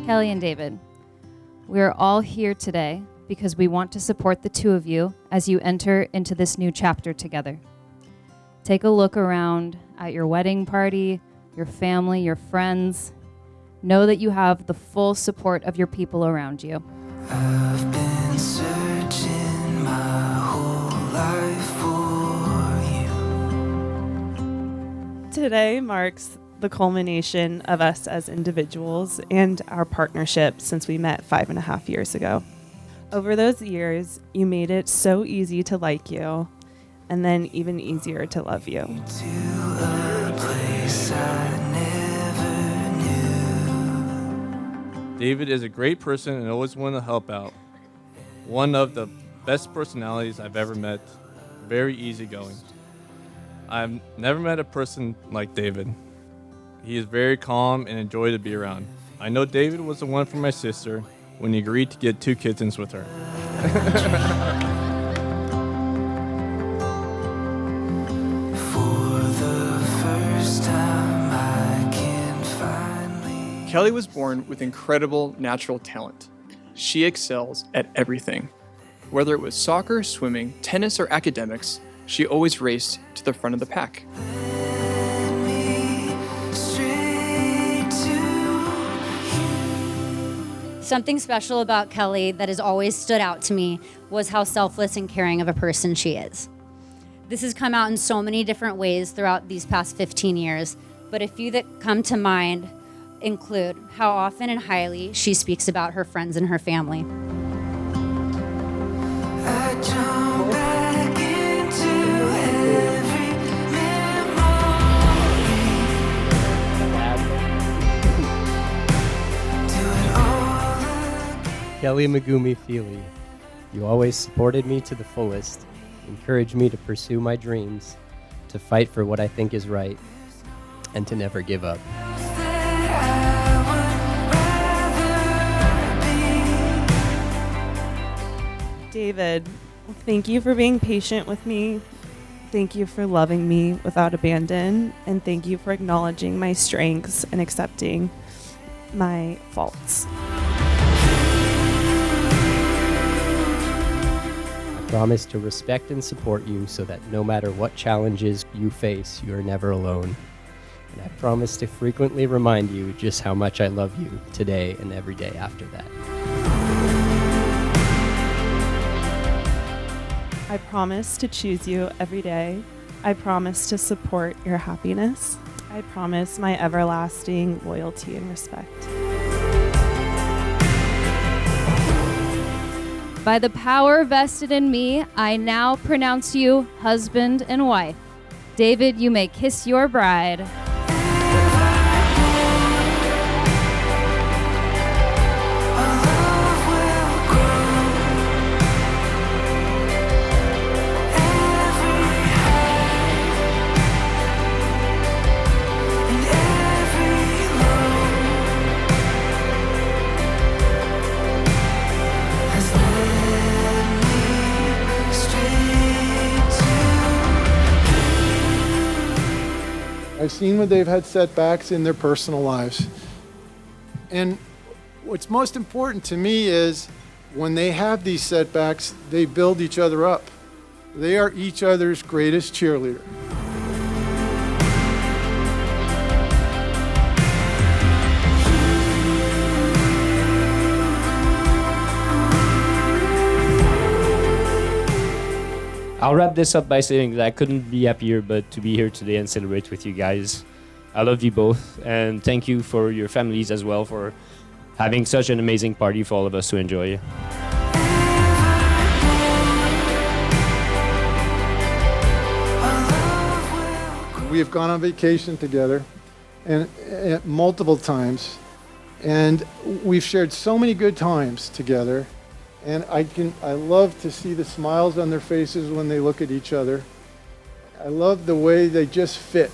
Kelly and David, we are all here today because we want to support the two of you as you enter into this new chapter together. Take a look around at your wedding party, your family, your friends. Know that you have the full support of your people around you. I've been searching my whole life for you. Today marks the culmination of us as individuals and our partnership since we met 5.5 years ago. Over those years, you made it so easy to like you, and then even easier to love you. To a place I never knew. David is a great person and always wanted to help out. One of the best personalities I've ever met. Very easygoing. I've never met a person like David. He is very calm and enjoy to be around. I know David was the one for my sister when he agreed to get 2 kittens with her. For the first time I can finally. Kelly was born with incredible natural talent. She excels at everything. Whether it was soccer, swimming, tennis, or academics, she always raced to the front of the pack. Something special about Kelly that has always stood out to me was how selfless and caring of a person she is. This has come out in so many different ways throughout these past 15 years, but a few that come to mind include how often and highly she speaks about her friends and her family. I jump back into every memory. Do it all again. Kelly Megumi Feely, you always supported me to the fullest, encouraged me to pursue my dreams, to fight for what I think is right, and to never give up. David, thank you for being patient with me. Thank you for loving me without abandon. And thank you for acknowledging my strengths and accepting my faults. I promise to respect and support you so that no matter what challenges you face, you are never alone. And I promise to frequently remind you just how much I love you today and every day after that. I promise to choose you every day. I promise to support your happiness. I promise my everlasting loyalty and respect. By the power vested in me, I now pronounce you husband and wife. David, you may kiss your bride. I've seen when they've had setbacks in their personal lives. And what's most important to me is when they have these setbacks, they build each other up. They are each other's greatest cheerleader. I'll wrap this up by saying that I couldn't be happier but to be here today and celebrate with you guys. I love you both, and thank you for your families as well for having such an amazing party for all of us to enjoy. We have gone on vacation together and multiple times, and we've shared so many good times together. And I love to see the smiles on their faces when they look at each other. I love the way they just fit.